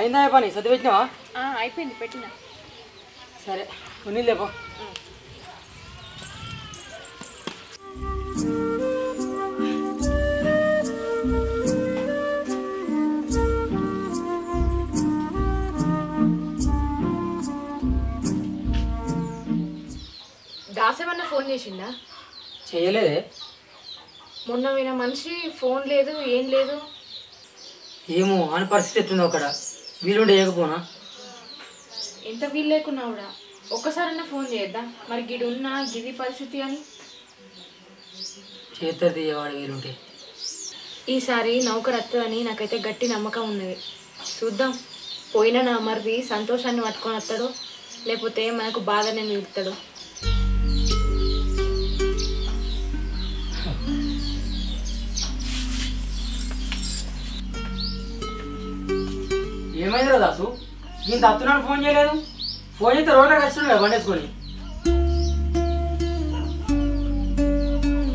అయిందా పని సర్ది పెట్టినావా? అయిపోయింది పెట్టినా. సరే కొన్ని లేపో. దాసేమన్నా ఫోన్ చేసిండా? చేయలేదే. మొన్న విన మనిషి ఫోన్ లేదు ఏం లేదు. ఏమో అని పరిస్థితి ఎట్లుందో అక్కడ. వీలుంటే చేయకపోనా? ఎంత వీలు లేకున్నా కూడా ఒక్కసారన్నా ఫోన్ చేద్దాం. మరి గిడి ఉన్నా గిది పరిస్థితి అని చేస్తారు తీయవాడు వీలుంటే. ఈసారి నౌకరు వస్తుందని నాకైతే గట్టి నమ్మకం ఉన్నది. చూద్దాం. పోయిన నా మరిది సంతోషాన్ని పట్టుకొని వస్తాడు, లేకపోతే మనకు బాధనే మిగులుతాడు. ఏమైందిరా దాసు? ఇంత అత్తున్నాడు ఫోన్ చేయలేదు. ఫోన్ చేస్తే రోడ్లోకి వచ్చినాడు కదా బండేసుకొని.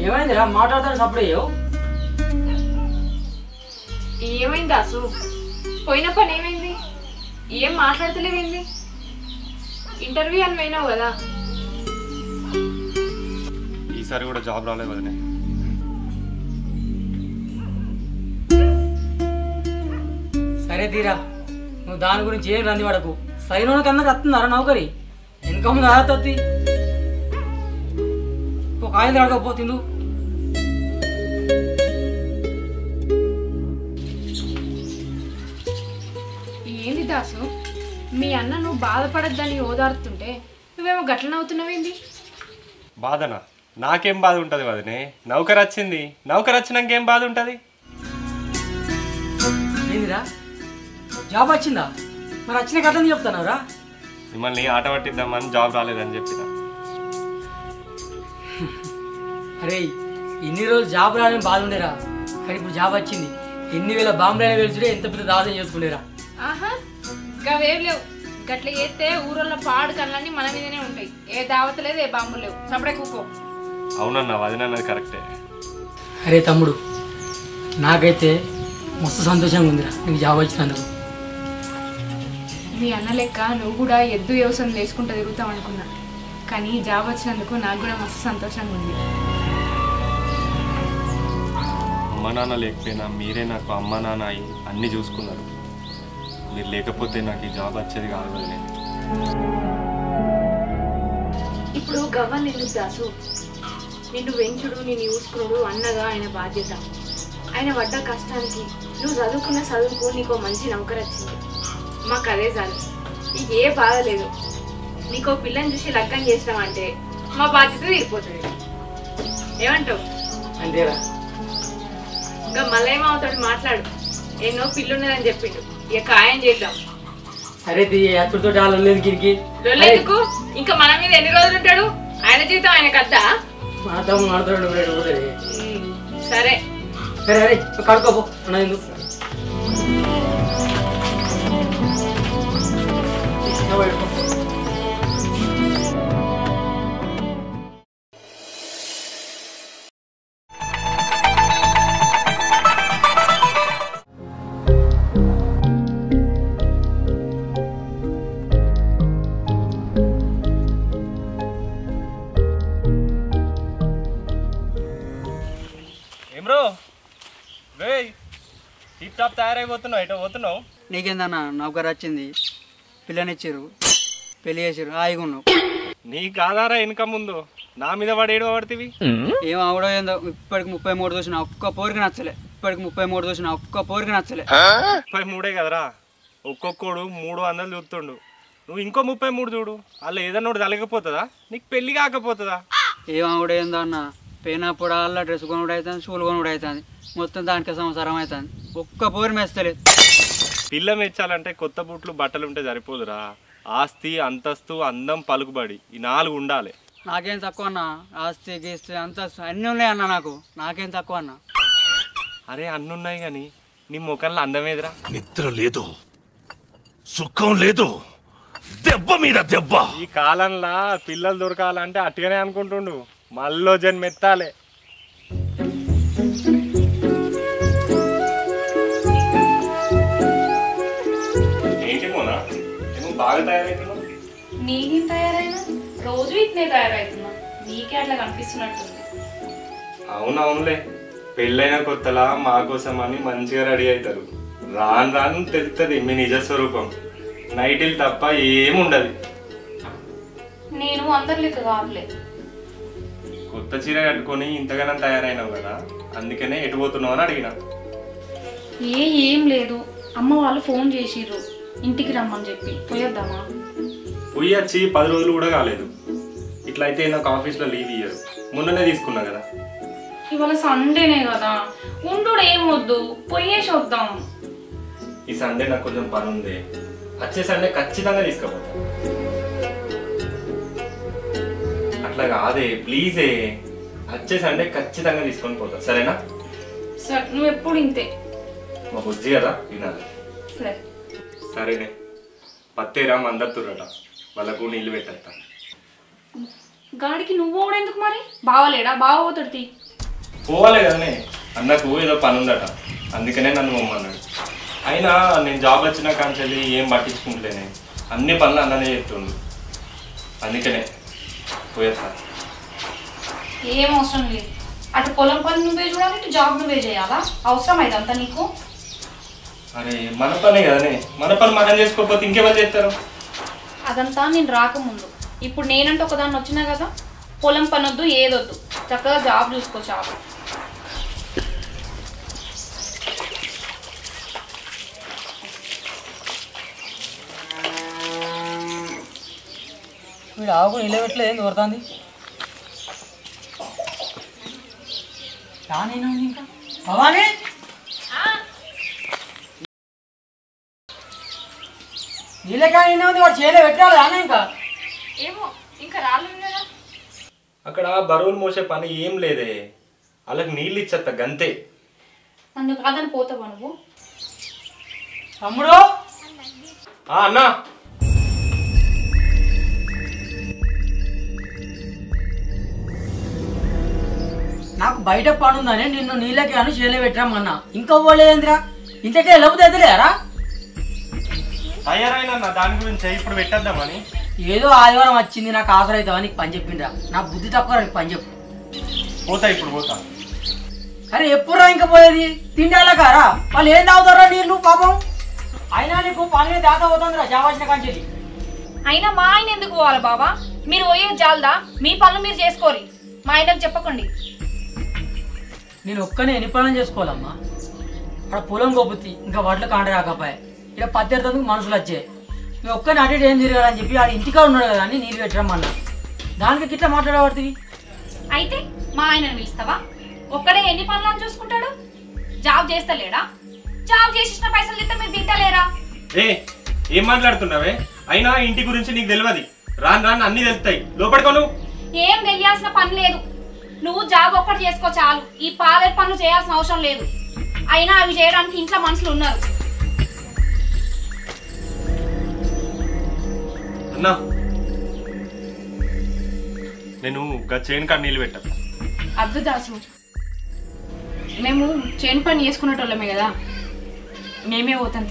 ఏమైందిరా మాట్లాడతాను సప్పుడేయో. ఏమైంది దాసు? పోయిన పని ఏమైంది? ఏం మాట్లాడతలేవేంది? ఇంటర్వ్యూ అని పోయినావు కదా. ఈసారి కూడా జాబ్ రాలేదు వదినే. సరే తీరా, నువ్వు దాని గురించి ఏం రంది పడకు. సైనోనికి అందరికి వస్తున్నారా నౌకరి? ఇంకా ముందు అర్హత ఒక ఆయన అడగకపోతుందు. ఏంది దాసు, మీ అన్న నువ్వు బాధపడద్దని ఓదారుతుంటే నువ్వేమో గట్లనవుతున్నావేంది? బాధనా? నాకేం బాధ ఉంటుంది వదినే? నౌకరు వచ్చింది, నౌకరు వచ్చినాక ఏం బాధ ఉంటుంది? ఏందిరా జాబ్ వచ్చిందా? మరి వచ్చిన కథని చెప్తున్నావురా? మిమ్మల్ని ఆట పట్టిద్దామని జాబ్ రాలేదని చెప్పిన. అరే ఇన్ని రోజులు జాబ్ రాలని బాధ ఉండేరా, కానీ ఇప్పుడు జాబ్ వచ్చింది. ఎన్ని వేల బాంబులైనా వెళ్తుంటే ఎంత పెద్ద దాసం చేసుకునేరా. ఆహా, గవేం లేవు. గట్ల చేస్తే ఊరోళ్ళ పాడు కళ్ళన్నీ మన మీదనే ఉంటాయి. ఏ దావత లేదు, ఏ బాంబులు లేవు. సపడే కూకో. అవునన్నా, వదిన అన్నది కరెక్టే. అరే తమ్ముడు, నాకైతే మస్తు సంతోషంగా ఉందిరా నీకు జాబ్ వచ్చినందుకు. మీ అన్న లెక్క నువ్వు కూడా ఎద్దు వ్యవసాయం చేసుకుంటూ తిరుగుతావు అనుకున్నా, కానీ జాబ్ వచ్చినందుకు నాకు కూడా మస్తు సంతోషంగా ఉంది. అమ్మ నాన్న లేకపోయినా మీరే నాకు అమ్మ నాన్న అయి అన్నీ చూసుకున్నారు. మీరు లేకపోతే నాకు ఈ జాబ్ వచ్చేది కాదు వదినే. ఇప్పుడు గవ్వని ఎందుకు దాసు? నిన్ను వెంచుడు, నిన్ను చూసుకున్నాడు అన్నగా ఆయన బాధ్యత. ఆయన పడ్డ కష్టానికి నువ్వు చదువుకున్న చదువుకు నీకో మంచి నౌకరు వచ్చింది. మాకు అదే చాలు, నీకు ఏ బాధ లేదు. నీకో పిల్లని చూసి లగ్గం చేసినామంటే మా బాధ్యత తీరిపోతుంది. ఏమంటావు? అంతేరా. ఇంకా మళ్ళేమవుతాడు మాట్లాడు. ఎన్నో పిల్లున్నదని చెప్పిండు, ఇక ఖాయం చేద్దాం. సరే అతడితో లేదు గిరికి ఎందుకు? ఇంకా మన మీద ఎన్ని రోజులు ఉంటాడు? ఆయన జీతం ఆయనకు అద్దా? మాట్లాడు. సరే సరే అరే కడుకోపో ఎందుకు. టిప్ టాప్ తయారైపోతున్నావు, ఎటో పోతున్నావు? నీకేందన్నా నౌకరు వచ్చింది, పిల్లనిచ్చారు, పెళ్లి చేసారు, హాయిగా ఉన్నావు. నీకు ఆధారా ఇన్కమ్ ఉందో, నా మీద పడి ఏడవ పడుతుంది. ఏం అవడో ఏందో. ఇప్పటికి 33 దోసిన ఒక్క పోరికి నచ్చలే. 33 దోసిన ఒక్క పోరికి నచ్చలే. 33 కదరా, ఒక్కొక్కడు 300 చూస్తుండు. నువ్వు ఇంకో 33 చూడు, అలా ఏదన్నా ఒకటి తలకపోతుందా? నీకు పెళ్లి కాకపోతుందా? ఏం అవడో ఏందో అన్న. పోయినప్పుడు అలా డ్రెస్ కొనుడు అవుతుంది, షూలు కొనుడు అవుతుంది, మొత్తం దానికి సంవత్సరం అవుతుంది. ఒక్క పోరి మెస్తలేదు. పిల్ల మెచ్చాలంటే కొత్త బుట్లు బట్టలు ఉంటే సరిపోదురా. ఆస్తి, అంతస్తు, అందం, పలుకుబడి, ఈ 4 ఉండాలి. నాకేం తక్కువ అన్న. ఆస్తి గీస్తి అంతస్తు అన్నీ ఉన్నాయి అన్న నాకు. నాకేం తక్కువ అన్న. అరే అన్నున్నాయి కానీ నీ ముఖంలో అందమేదిరా? నిద్ర లేదు, సుఖం లేదు, దెబ్బ మీద దెబ్బ. ఈ కాలంలో పిల్లలు దొరకాలంటే అట్టుగానే అనుకుంటుండు, మళ్ళీ జన్మెత్తాలే. బాగా తయారైతున్నావు. నేనేం తయారైనా రోజు ఇట్నే తయారైతున్నా, నీకే అట్లా కనిపిస్తున్నట్టుంది. అవునవునులే, పెళ్ళైన కొత్తలా మా కోసం అని మంచిగా రెడీ అవుతారు. రాను రాను తెలుస్తుంది మీ నిజ స్వరూపం. నైటిల్ తప్ప ఏముండదు. నేను అందరి లెక్క కావట్లేదు. కొత్త చీర కట్టుకొని ఇంతగానం తయారైనావు కదా, అందుకనే ఎటు పోతున్నావు అని అడిగిన. ఏం లేదు, అమ్మ వాళ్ళు ఫోన్ చేసిర్రు ఇంటికి రమ్మని చెప్పి. పోయొద్దామా? పోయి వచ్చి 10 రోజులు కూడా కాలేదు. ఇట్లా అయితే నాకు ఆఫీస్లో లీవ్ ఇయ్యరు. మొన్ననే తీసుకున్నా కదా. ఇవాళ సండేనే కదా, ఉండు ఏమొద్దు, పోయేసి వద్దాం. ఈ సండే నాకు కొంచెం పని ఉంది. వచ్చే సండే ఖచ్చితంగా తీసుకుపోతా. అట్లా కాదే, ప్లీజే. వచ్చే సండే ఖచ్చితంగా తీసుకొని పోతా, సరేనా? సరే, నువ్వు ఎప్పుడు ఇంతే. మా బుజ్జి కదా, వినాలి. సరే సరేనే, పత్తేరా మందత్తురట, వాళ్ళకు నీళ్ళు పెట్టేస్తా. గాడికి నువ్వు ఎందుకు మరి? బావలేడా? బావ పోతాడు. పోవాలి కదనే, అన్నకు ఏదో పని ఉందట, అందుకనే నన్ను పొమ్మన్నాడు. అయినా నేను జాబ్ వచ్చిన కాంచెల్లి ఏం పట్టించుకుంటలేనే, అన్ని పనులు అన్ననే చేస్తుండు. అందుకనే పోయేస్తా. ఏం అవసరం లేదు, అటు పొలం పని నువ్వే చూడాలి, ఇటు జాబ్ నువ్వే చేయాలా? అవసరం అదంతా నీకు? అరే మన పనే కదనే, మన పని మనం చేసుకోకపోతే ఇంకెవరు చేస్తారు? అదంతా నేను రాకముందు. ఇప్పుడు నేనంటే ఒకదాన్ని వచ్చినా కదా, పొలం పని వద్దు, ఏదొద్దు, చక్కగా జాబ్ చూసుకో చాలు. వీడు ఆవుకు నిలబెట్టలేదు, ఏంది కొడుతుంది? రానేనా ఇంకా భవానీ? నీళ్ళకా నిన్న ఉంది, వాడు చేయలే పెట్టాలి రానే ఇంకా. ఏమో ఇంకా రాలేదు కదా. అక్కడ బరువులు మోసే పని ఏం లేదే, వాళ్ళకి నీళ్ళు ఇచ్చేస్తా గంతే. నన్ను కాదని పోతావా నువ్వు? తమ్ముడు అన్నా, నాకు బయట పని ఉందని నిన్ను నీళ్ళకి అని చేయలే పెట్టామన్నా, ఇంకా పోలేదేంద్రా? ఇంతకే లేకపోతే ఎదులేరా? తయారైనా దాని గురించి ఇప్పుడు పెట్టేద్దామని. ఏదో ఆదివారం వచ్చింది, నాకు ఆసర అవుతావా నీకు పని చెప్పిండ్రా. నా బుద్ధి తక్కువ, నీకు పని చెప్పు. పోతా, ఇప్పుడు పోతా. అరే ఎప్పుడురా ఇంకా పోయేది? తిండాలా కారా? వాళ్ళు ఏం తాగుతారా నీళ్ళు పాపం? అయినా నీకు పని దాకా పోతుందిరా చావాల్సిన కాంచెలి. అయినా మా ఆయన ఎందుకు పోవాలి బావా? మీరు పోయేది జాలదా? మీ పనులు మీరు చేసుకోరి, మా ఆయనకు చెప్పకండి. నేను ఒక్కనే ఎన్ని పనులు చేసుకోవాలమ్మా? అక్కడ పొలం గొప్పతి, ఇంకా వడ్లు కాండ రాకపోయా, ఇక్కడ పత్తెడుతందుకు మనుషులు వచ్చాయి. ఇక ఒక్కని అటు ఇటు ఏం తిరగాలని చెప్పి ఆడు ఇంటికా ఉన్నాడు కదా అని నీళ్ళు పెట్టరమ్మన్నా. దానికి ఇట్లా మాట్లాడబడుతుంది. అయితే మా ఆయనను పిలుస్తావా? ఒక్కడే ఎన్ని పనులను చూసుకుంటాడు? జాబ్ చేస్తలేడా? జాబ్ చేసిన పైసలు తింటే మీరు తింటలేరా? ఏం మాట్లాడుతున్నావే? అయినా ఇంటి గురించి నీకు తెలియదు. రాను రాను అన్ని తెలుస్తాయి, లోపడుకోను. ఏం తెలియాల్సిన పని లేదు, నువ్వు జాబ్ ఒక్కటి చేసుకో చాలు. ఈ పాలే పనులు చేయాల్సిన అవసరం లేదు. అయినా అవి చేయడానికి ఇంట్లో మనుషులు ఉన్నారు. అన్నా, నేను చేను కాడ నీళ్ళు పెట్టా. అద్దు దాసు, మేము చేను పని చేసుకునేటోళ్ళమే కదా, మేమే పోతాం.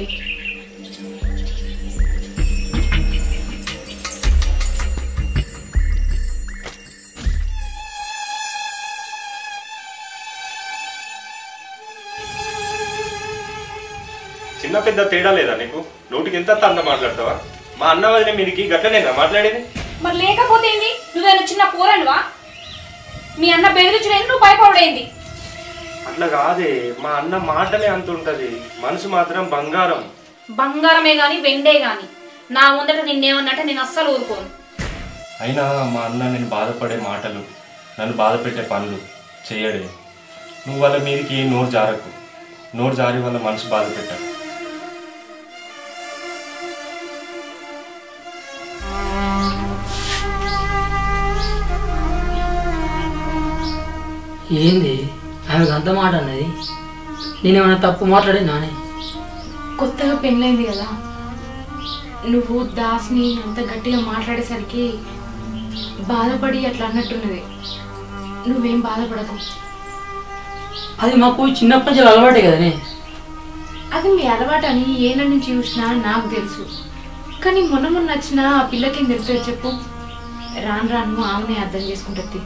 చిన్న పెద్ద తేడా లేదా నీకు? నోటికి ఎంత అంత మాట్లాడతావా? మా అన్న వదిన మీరికి గట్లనేనా మాట్లాడేది? మరి లేకపోతే ఏంది? నువ్వేనా చిన్న కూరనువా? మీ అన్న బెదిరించలేదు, నువ్వు భయపడేంది? అట్లా కాదే, మా అన్న మాటలే అంత ఉంటది, మనసు మాత్రం బంగారం. బంగారమే గాని వెండే గాని నా ముందట నిన్నేమన్నట్టే నేను అస్సలు ఊరుకోను. అయినా మా అన్న నేను బాధపడే మాటలు, నన్ను బాధ పెట్టే పనులు చేయడే. నువ్వు వాళ్ళ మీరికి నోరు జారకు, నోరు జారి వాళ్ళ మనసు బాధ పెట్టాను. ఏంది ఆమెకు అంత మాట అన్నది? నేనేమన్నా తప్పు మాట్లాడే నానే? కొత్తగా పెళ్ళైంది కదా, నువ్వు దాస్ని అంత గట్టిగా మాట్లాడేసరికి బాధపడి అట్లా అన్నట్టున్నది. నువ్వేం బాధపడకు. అది మాకు చిన్నప్పటి నుంచి అలవాటే కదనే. అది మీ అలవాటు అని ఏళ్ళ నుంచి చూసినా నాకు తెలుసు. కానీ మొన్న వచ్చిన ఆ పిల్లకేం తెలుస్తుంది చెప్పు? రాను రాను ఆమెనే అర్థం చేసుకుంటుంది.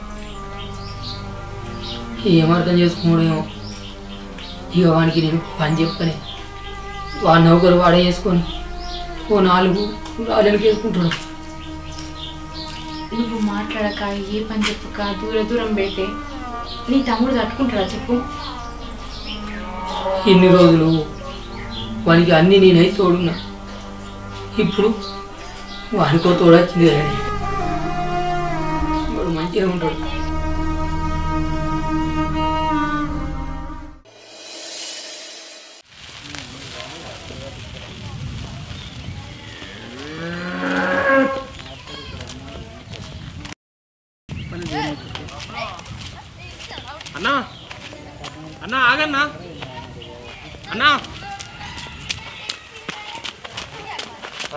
ఏం అర్థం చేసుకోడేమో. ఇక వానికి నేను పని చెప్తానే, వాడిని ఒకరు వాడే చేసుకొని ఓ 4 రాళ్ళకి వేసుకుంటాడు. నువ్వు మాట్లాడక ఏ పని చెప్పక దూరం పెడితే నీ తమ్ముడు తట్టుకుంటాడా చెప్పు? ఇన్ని రోజులు వానికి అన్నీ నేనై తోడున్నా, ఇప్పుడు వానికో తోడొచ్చింది కానీ వాడు మంచిగా ఉంటాడు. అన్నా అన్నా ఆగన్నా అన్నా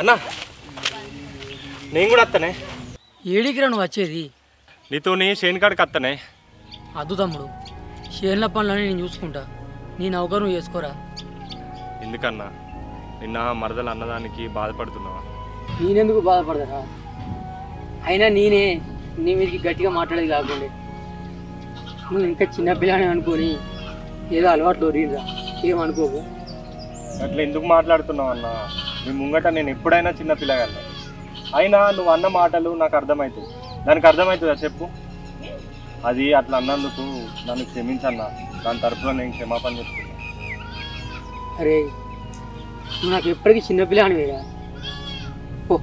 అన్నా నేను కూడా వస్తానే. ఏడికిరా నువ్వు వచ్చేది? నీతోని షేన్కాడికి వస్తానే. అద్దు తమ్ముడు, షేర్ల పనులని నేను చూసుకుంటా, నీ నౌకరు నువ్వు చేసుకోరా. ఎందుకన్నా నిన్న మరదలు అన్నదానికి బాధపడుతున్నావా? నేనెందుకు బాధపడతారా? అయినా నేనే నీ మీదకి గట్టిగా మాట్లాడేది కాకుండా నువ్వు ఇంకా చిన్నపిల్లని అనుకొని ఏదో అలవాట్లు ఒరిరా, ఏమనుకోకు. అట్లా ఎందుకు మాట్లాడుతున్నావు అన్నా? నీ ముంగట నేను ఎప్పుడైనా చిన్న పిల్లగానే. అయినా నువ్వు అన్న మాటలు నాకు అర్థమవుతాయి. దానికి అర్థమవుతుందా చెప్పు? అది అట్లా అన్నందుకు నన్ను క్షమించన్నా. దాని తరఫున నేను క్షమాపణ చెప్తున్నా. అరే నువ్వు నాకు ఎప్పటికీ చిన్నపిల్లని వేరా. ఓ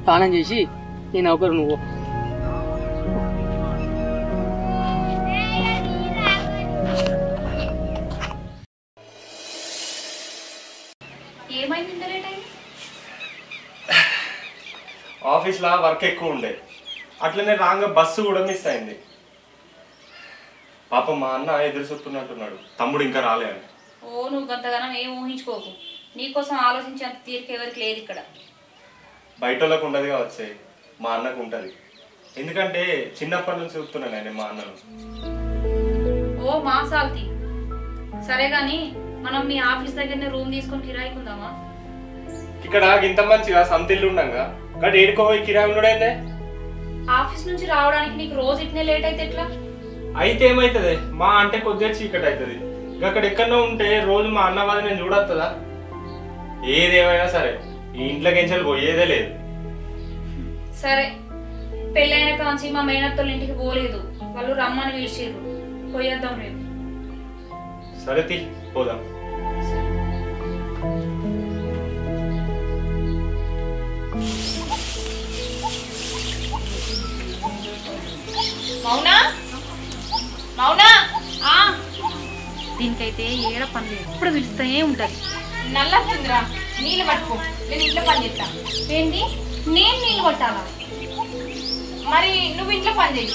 స్నానం చేసి నేను ఒకరు నువ్వు. ఏమైంది ఇంత లేట్ అయింది? ఆఫీస్లో వర్క్ ఎక్కువ ఉండే, అట్లనే రాగా బస్సు కూడా మిస్ అయింది. పాపం మా అన్న ఎదురు చూస్తున్నట్టున్నాడు, తమ్ముడు ఇంకా రాలే అని. ఓ నువ్వు గంతగానం ఏం ఊహించుకోకు. నీకోసం ఆలోచించేంత తీరిక ఎవరికి లేదు ఇక్కడ. బయట వాళ్ళకు ఉండదుగా వచ్చాయి, మా అన్నకు ఉంటుంది. ఎందుకంటే చిన్నప్పటి నుంచి చూస్తున్నాను నేను మా అన్నను. ఓ మా సాల్తి సరే గాని మనం మీ ఆఫీస్ దగ్గరనే రూమ్ తీసుకొని కిరాయికుందామా? ఇక్కడ ఇంత మంచిగా సంతిల్లు ఉండగా కానీ ఏడుకోపోయి కిరాయి ఉండడైందే. ఆఫీస్ నుంచి రావడానికి నీకు రోజు ఇట్నే లేట్ అయితే ఎట్లా? అయితే ఏమవుతుంది, మా అంటే కొద్దిగా చీకటి అవుతుంది. అక్కడ ఎక్కడో ఉంటే రోజు మా అన్న వాది నేను చూడొస్తుందా? ఏదేమైనా సరే ఈ ఇంట్లోకి ఎంచాలి పోయేదే లేదు. సరే పెళ్ళైన కాంచి మా మేనత్తోళ్ళ ఇంటికి పోలేదు, వాళ్ళు రమ్మని పిలిచిర్రు, పోయేద్దాం రేపు. సరే తీ పోదాం. మౌనా మౌనా దీనికైతే ఏడ పని లేదు, ఎప్పుడు పిలుస్తూనే ఉంటుంది. నల్లొచ్చిందిరా, నీళ్ళు పట్టుకో, నేను ఇంట్లో పని చేస్తా. ఏంటి నేను నీళ్ళు పట్టాలా? మరి నువ్వు ఇంట్లో పని చేయి,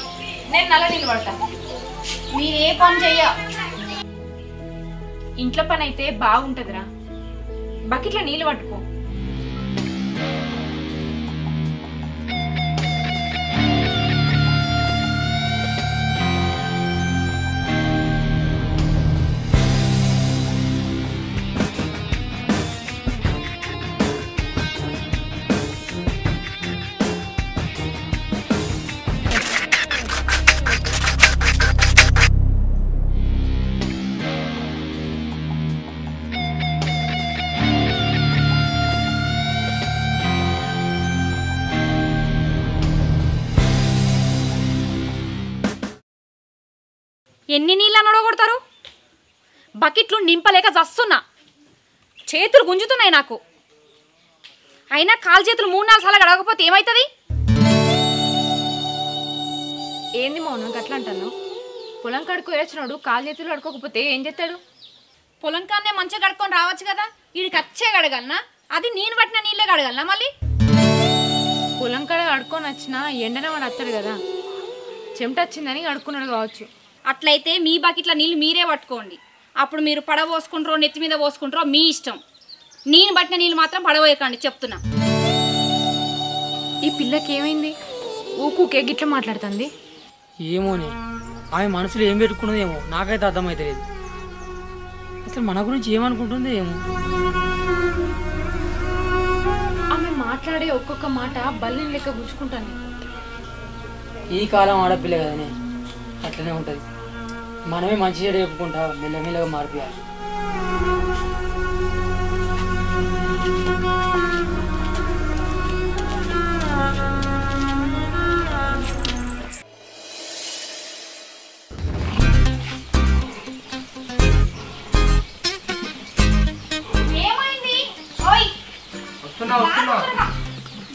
నేను నల్ల నీళ్ళు పడతా. మీరే పని చెయ్య. ఇంట్లో పని అయితే బాగుంటుందిరా, బకెట్లో నీళ్ళు పట్టుకో. ఎన్ని నీళ్ళు అనడో కొడతారు? బకెట్లు నింపలేక చస్తున్నా, చేతులు గుంజుతున్నాయి నాకు. అయినా కాలు చేతులు 3-4 సార్లు గడవకపోతే ఏమవుతుంది? ఏంది మౌనం గట్లా అంటాను? పొలం కడుకు వేసినాడు కాలు చేతులు కడుకోకపోతే ఏం చేస్తాడు? పొలం కాన్నే మంచిగా కడుక్కొని రావచ్చు కదా. వీడికి వచ్చే గడగలనా? అది నేను పట్టిన నీళ్ళే గడగలనా? మళ్ళీ పొలం కాడ కడుక్కొని వచ్చినా ఎండనే వాడు వస్తాడు కదా, చెమట వచ్చిందని కడుక్కున్నాడు కావచ్చు. అట్లయితే మీ బకెట్ల నీళ్ళు మీరే పట్టుకోండి. అప్పుడు మీరు పడవ పోసుకుంటారో నెత్తి మీద పోసుకుంటారో మీ ఇష్టం. నేను పట్టిన నీళ్ళు మాత్రం పడవేయకండి చెప్తున్నా. ఈ పిల్లకి ఏమైంది? ఊకే గిట్ల మాట్లాడుతుంది. ఏమోనే, ఆమె మనసులో ఏం పెట్టుకున్నది ఏమో నాకైతే అర్థమైతే లేదు. అసలు మన గురించి ఏమనుకుంటుందో ఏమో. ఆమె మాట మాట్లాడే ఒక్కొక్క మాట బల్లిని లెక్క గుచ్చుకుంటాను. ఈ కాలం ఆడపిల్ల కదనే, అట్లనే ఉంటుంది. మనమే మంచి చెడు చెప్పుకుంటా మెల్లమెల్లగా మారిపోయాలి.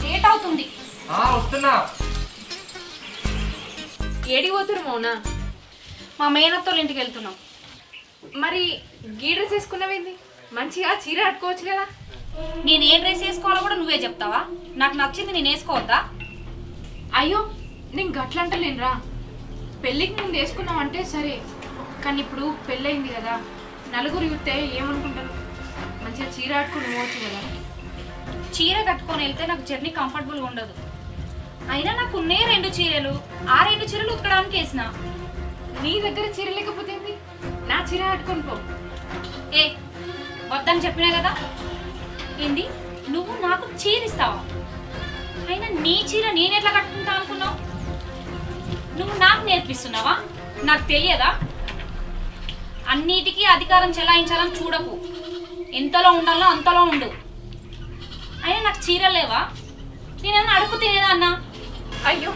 లేట్ అవుతుంది. ఏడికి పోతురు మౌనా? మా మేనత్తోళ్ళ ఇంటికి వెళ్తున్నాం. మరి గీ డ్రెస్ వేసుకున్నావేంది? మంచిగా చీర కట్టుకోవచ్చు కదా. నేను ఏ డ్రెస్ వేసుకోవాలో కూడా నువ్వే చెప్తావా? నాకు నచ్చింది నేను వేసుకోవద్దా? అయ్యో నేను గట్లంటలేనురా. పెళ్ళికి ముందు వేసుకున్నావంటే సరే, కానీ ఇప్పుడు పెళ్ళయింది కదా, నలుగురు చూస్తే ఏమనుకుంటారు? మంచిగా చీర కట్టుకుని పోవచ్చు కదా. చీర కట్టుకొని వెళ్తే నాకు జర్నీ కంఫర్టబుల్గా ఉండదు. అయినా నాకు ఉన్నే 2 చీరలు, ఆ 2 చీరలు ఉతకడానికి వేసిన. నీ దగ్గర చీర లేకపోతే ఏంది? నా చీర కట్టుకొని పో. ఏ వద్దని చెప్పినా కదా. ఏంది నువ్వు నాకు చీర ఇస్తావా? అయినా నీ చీర నేను ఎట్లా కట్టుకుంటా అనుకున్నావు? నువ్వు నాకు నేర్పిస్తున్నావా? నాకు తెలియదా? అన్నిటికీ అధికారం చెలాయించాలని చూడకు. ఎంతలో ఉండాలో అంతలో ఉండు. అయినా నాకు చీరలు లేవా? నేనన్నా అడుగు తినేదా అన్నా? అయ్యో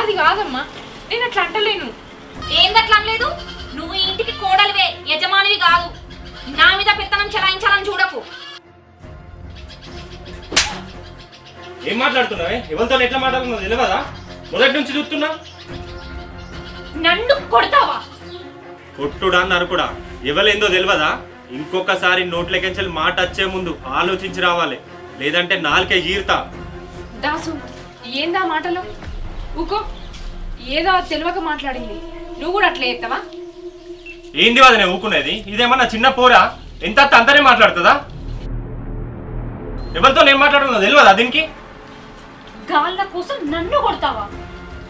అది కాదమ్మా, నేను అట్లా అంటలేను. ఏందట్లా అనలేదు? నువ్వు ఈ ఇంటికి కోడలివే, యజమానివి కాదు. నా మీద పెత్తనం చెలాయించాలని చూడకు. ఏం మాట్లాడుతున్నావే? ఎవరితో ఎట్లా మాట్లాడుతున్నావు తెలియదా? మొదటి నుంచి చూస్తున్నా. నన్ను కొడతావా? కొట్టుడా నరుకుడా ఎవలేందో తెలియదా? ఇంకొకసారి నోట్లకెంచెల్ మాట వచ్చే ముందు ఆలోచించి రావాలి, లేదంటే నాలుకే ఈరుతా. దాసు ఏందా మాటలు? ఊకో, ఏదో తెలియక మాట్లాడింది. నువ్వు కూడా అట్లా చేస్తావా? ఏంది అది నేను ఊకునేది? ఇదేమన్నా చిన్న పోరా? ఎంత అంతనే మాట్లాడుతుందా? ఎవరితో నేను మాట్లాడుతున్నా తెలియదా దీనికి? గాళ్ళ కోసం నన్ను కొడతావా?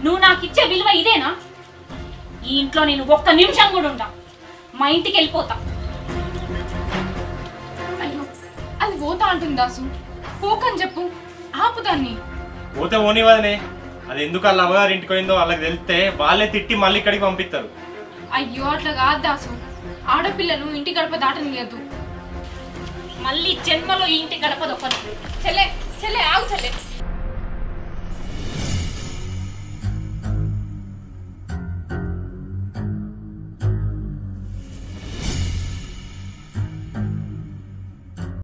నువ్వు నాకు ఇచ్చే విలువ ఇదేనా? ఈ ఇంట్లో నేను ఒక్క నిమిషం కూడా ఉంటా. మా ఇంటికి వెళ్ళిపోతా. అయ్యో అది పోతా అంటుంది దాసు. పోకని చెప్పు, ఆపుదాన్ని. పోతే ఓనివదనే. అది ఎందుకు వాళ్ళ అమ్మగారి ఇంటికి పోయిందో వాళ్ళకి తెలిస్తే వాళ్ళే తిట్టి మళ్ళీ ఇక్కడికి పంపిస్తారు. అయ్యో అట్లా కాదు దాసు, ఆడపిల్లను ఇంటి గడప దాటనియద్దు. మళ్ళీ జన్మలో ఈ ఇంటి గడపదొక్కదు. చెల్లె చెల్లె ఆగు చెల్లె.